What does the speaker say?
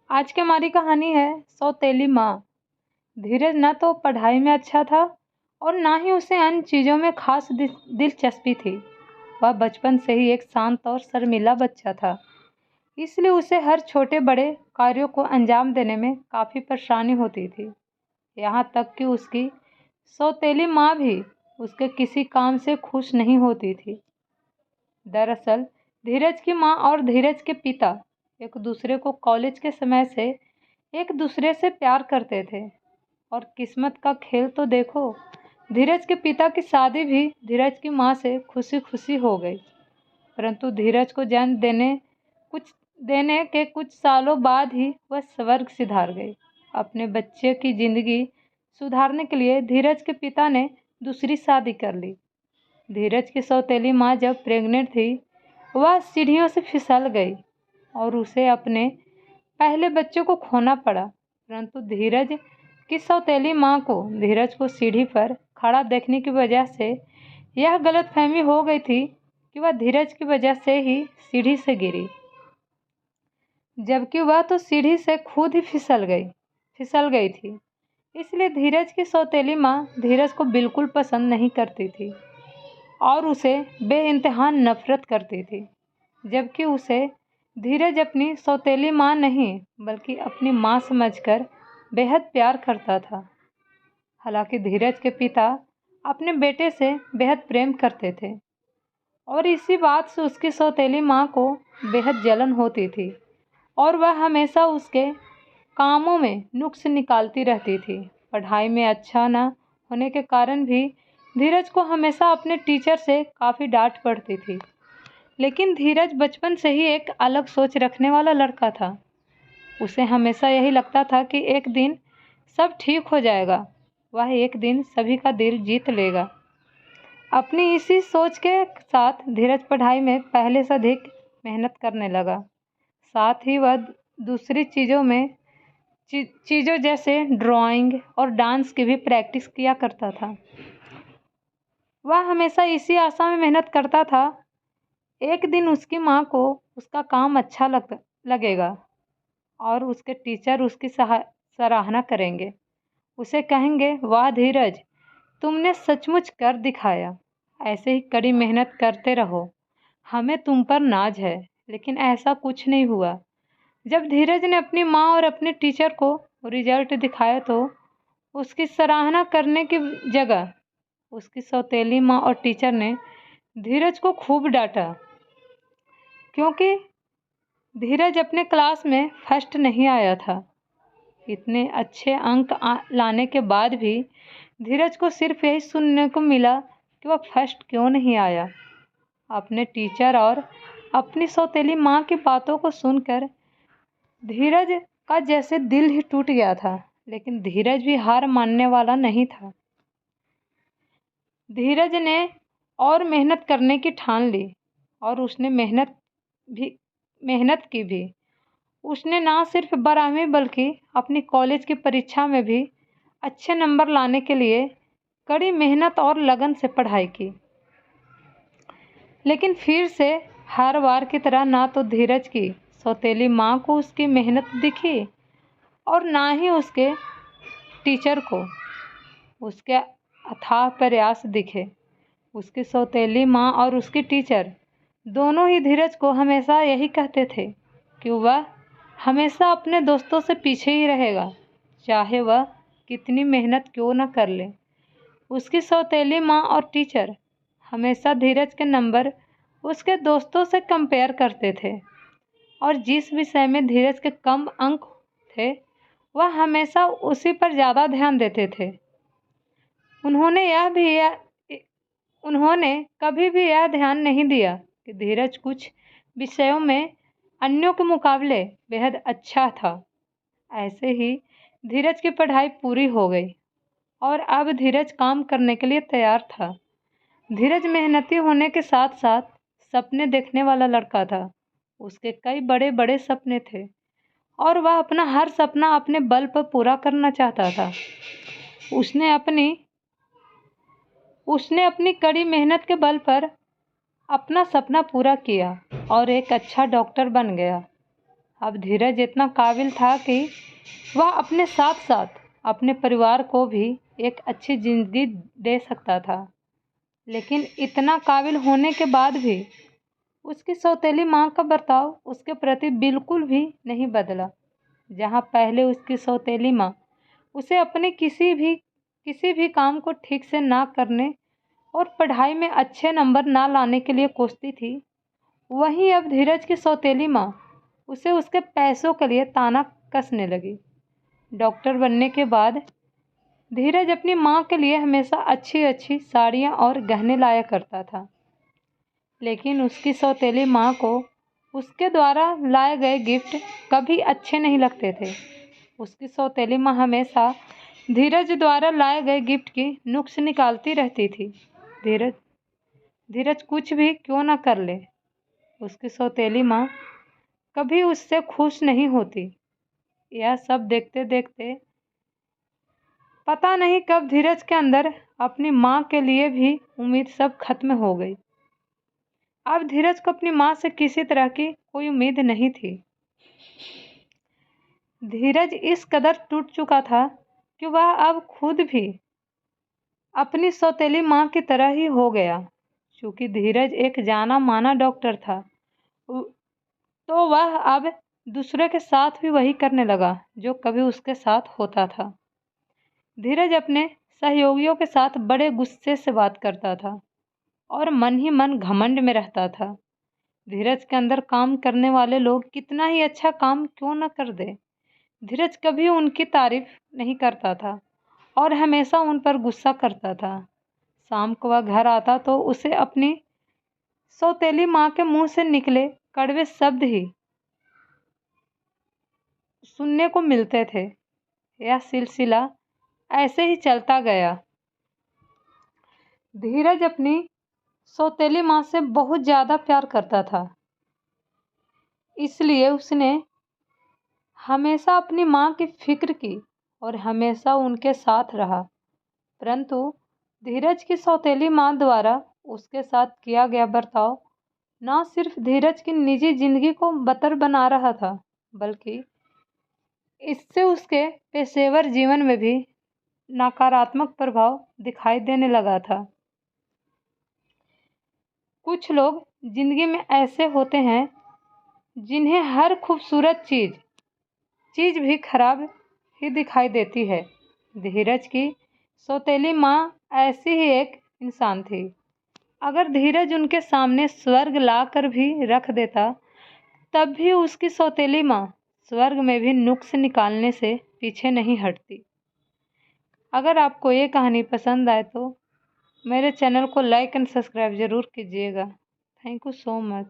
आज की हमारी कहानी है सौतेली माँ। धीरज न तो पढ़ाई में अच्छा था और ना ही उसे अन्य चीज़ों में खास दिलचस्पी थी। वह बचपन से ही एक शांत और शर्मीला बच्चा था, इसलिए उसे हर छोटे बड़े कार्यों को अंजाम देने में काफ़ी परेशानी होती थी। यहाँ तक कि उसकी सौतेली माँ भी उसके किसी काम से खुश नहीं होती थी। दरअसल धीरज की माँ और धीरज के पिता एक दूसरे को कॉलेज के समय से एक दूसरे से प्यार करते थे। और किस्मत का खेल तो देखो, धीरज के पिता की शादी भी धीरज की माँ से खुशी खुशी हो गई। परंतु धीरज को जन्म देने के कुछ सालों बाद ही वह स्वर्ग सिधार गई। अपने बच्चे की जिंदगी सुधारने के लिए धीरज के पिता ने दूसरी शादी कर ली। धीरज की सौतेली माँ जब प्रेग्नेंट थी, वह सीढ़ियों से फिसल गई और उसे अपने पहले बच्चे को खोना पड़ा। परंतु धीरज की सौतेली माँ को धीरज को सीढ़ी पर खड़ा देखने की वजह से यह गलतफहमी हो गई थी कि वह धीरज की वजह से ही सीढ़ी से गिरी, जबकि वह तो सीढ़ी से खुद ही फिसल गई थी। इसलिए धीरज की सौतेली माँ धीरज को बिल्कुल पसंद नहीं करती थी और उसे बेइंतहा नफरत करती थी। जबकि उसे धीरज अपनी सौतेली माँ नहीं बल्कि अपनी माँ समझकर बेहद प्यार करता था। हालांकि धीरज के पिता अपने बेटे से बेहद प्रेम करते थे और इसी बात से उसकी सौतेली माँ को बेहद जलन होती थी और वह हमेशा उसके कामों में नुक्स निकालती रहती थी। पढ़ाई में अच्छा न होने के कारण भी धीरज को हमेशा अपने टीचर से काफ़ी डांट पड़ती थी। लेकिन धीरज बचपन से ही एक अलग सोच रखने वाला लड़का था। उसे हमेशा यही लगता था कि एक दिन सब ठीक हो जाएगा, वह एक दिन सभी का दिल जीत लेगा। अपनी इसी सोच के साथ धीरज पढ़ाई में पहले से अधिक मेहनत करने लगा। साथ ही वह दूसरी चीज़ों जैसे ड्राइंग और डांस की भी प्रैक्टिस किया करता था। वह हमेशा इसी आशा में मेहनत करता था, एक दिन उसकी माँ को उसका काम अच्छा लगेगा और उसके टीचर उसकी सराहना करेंगे। उसे कहेंगे, वाह धीरज, तुमने सचमुच कर दिखाया। ऐसे ही कड़ी मेहनत करते रहो, हमें तुम पर नाज है। लेकिन ऐसा कुछ नहीं हुआ। जब धीरज ने अपनी माँ और अपने टीचर को रिजल्ट दिखाया तो उसकी सराहना करने की जगह उसकी सौतेली माँ और टीचर ने धीरज को खूब डांटा, क्योंकि धीरज अपने क्लास में फर्स्ट नहीं आया था। इतने अच्छे अंक लाने के बाद भी धीरज को सिर्फ यही सुनने को मिला कि वह फर्स्ट क्यों नहीं आया। अपने टीचर और अपनी सौतेली माँ की बातों को सुनकर धीरज का जैसे दिल ही टूट गया था। लेकिन धीरज भी हार मानने वाला नहीं था। धीरज ने और मेहनत करने की ठान ली और उसने मेहनत की भी। उसने ना सिर्फ 12वीं बल्कि अपनी कॉलेज की परीक्षा में भी अच्छे नंबर लाने के लिए कड़ी मेहनत और लगन से पढ़ाई की। लेकिन फिर से हर बार की तरह ना तो धीरज की सौतेली माँ को उसकी मेहनत दिखी और ना ही उसके टीचर को उसके अथाह प्रयास दिखे। उसकी सौतेली माँ और उसकी टीचर दोनों ही धीरज को हमेशा यही कहते थे कि वह हमेशा अपने दोस्तों से पीछे ही रहेगा, चाहे वह कितनी मेहनत क्यों न कर ले। उसकी सौतेली माँ और टीचर हमेशा धीरज के नंबर उसके दोस्तों से कंपेयर करते थे और जिस विषय में धीरज के कम अंक थे वह हमेशा उसी पर ज़्यादा ध्यान देते थे। उन्होंने कभी भी यह ध्यान नहीं दिया कि धीरज कुछ विषयों में अन्यों के मुकाबले बेहद अच्छा था। ऐसे ही धीरज की पढ़ाई पूरी हो गई और अब धीरज काम करने के लिए तैयार था। धीरज मेहनती होने के साथ साथ सपने देखने वाला लड़का था। उसके कई बड़े बड़े सपने थे और वह अपना हर सपना अपने बल पर पूरा करना चाहता था। उसने अपनी कड़ी मेहनत के बल पर अपना सपना पूरा किया और एक अच्छा डॉक्टर बन गया। अब धीरज इतना काबिल था कि वह अपने साथ साथ अपने परिवार को भी एक अच्छी ज़िंदगी दे सकता था। लेकिन इतना काबिल होने के बाद भी उसकी सौतेली माँ का बर्ताव उसके प्रति बिल्कुल भी नहीं बदला। जहाँ पहले उसकी सौतेली माँ उसे अपने किसी भी काम को ठीक से ना करने और पढ़ाई में अच्छे नंबर ना लाने के लिए कोसती थी, वहीं अब धीरज की सौतेली माँ उसे उसके पैसों के लिए ताना कसने लगी। डॉक्टर बनने के बाद धीरज अपनी माँ के लिए हमेशा अच्छी अच्छी साड़ियाँ और गहने लाया करता था, लेकिन उसकी सौतेली माँ को उसके द्वारा लाए गए गिफ्ट कभी अच्छे नहीं लगते थे। उसकी सौतेली माँ हमेशा धीरज द्वारा लाए गए गिफ्ट की नुक्स निकालती रहती थी। धीरज कुछ भी क्यों ना कर ले, उसकी सौतेली माँ कभी उससे खुश नहीं होती। यह सब देखते देखते पता नहीं कब धीरज के अंदर अपनी माँ के लिए भी उम्मीद सब खत्म हो गई। अब धीरज को अपनी माँ से किसी तरह की कोई उम्मीद नहीं थी। धीरज इस कदर टूट चुका था कि वह अब खुद भी अपनी सौतेली माँ की तरह ही हो गया। चूँकि धीरज एक जाना माना डॉक्टर था, तो वह अब दूसरे के साथ भी वही करने लगा जो कभी उसके साथ होता था। धीरज अपने सहयोगियों के साथ बड़े गुस्से से बात करता था और मन ही मन घमंड में रहता था। धीरज के अंदर काम करने वाले लोग कितना ही अच्छा काम क्यों न कर दे, धीरज कभी उनकी तारीफ नहीं करता था और हमेशा उन पर गुस्सा करता था। शाम को वह घर आता तो उसे अपनी सौतेली माँ के मुंह से निकले कड़वे शब्द ही सुनने को मिलते थे। यह सिलसिला ऐसे ही चलता गया। धीरज अपनी सौतेली माँ से बहुत ज़्यादा प्यार करता था, इसलिए उसने हमेशा अपनी माँ की फिक्र की और हमेशा उनके साथ रहा। परंतु धीरज की सौतेली माँ द्वारा उसके साथ किया गया बर्ताव न सिर्फ धीरज की निजी जिंदगी को बदतर बना रहा था, बल्कि इससे उसके पेशेवर जीवन में भी नकारात्मक प्रभाव दिखाई देने लगा था। कुछ लोग जिंदगी में ऐसे होते हैं जिन्हें हर खूबसूरत चीज़ भी खराब ही दिखाई देती है। धीरज की सौतेली माँ ऐसी ही एक इंसान थी। अगर धीरज उनके सामने स्वर्ग ला कर भी रख देता, तब भी उसकी सौतेली माँ स्वर्ग में भी नुक्स निकालने से पीछे नहीं हटती। अगर आपको ये कहानी पसंद आए तो मेरे चैनल को लाइक एंड सब्सक्राइब ज़रूर कीजिएगा। Thank you so much.